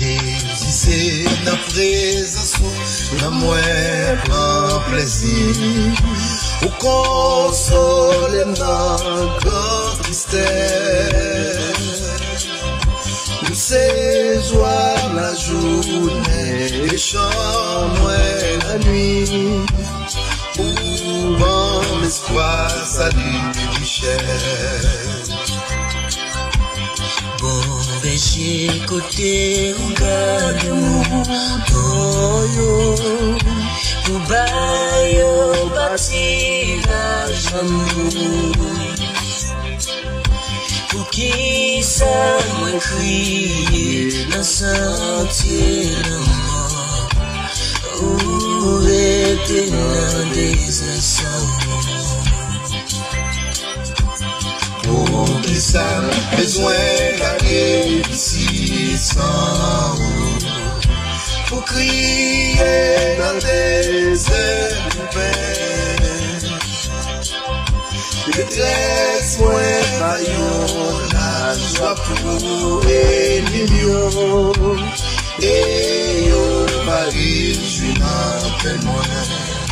Jésus, c'est la présence, la moins grand plaisir. Au consoler notre grande tristesse. Nous c'est joie la journée et chambre la nuit. Pouvant l'espoir, salut, richesse. Bon berger côté regarde-nous toyo pour bayo bâtir l'amour pour qui ça me crie dans sentier la mort où était l'un des assassins. Pour qui ça besoin d'aller ici sans eau. Pour crier dans le désert du pain. Détresse moins vaillant, la joie pour les millions. Et yo Paris, je suis en peine moins.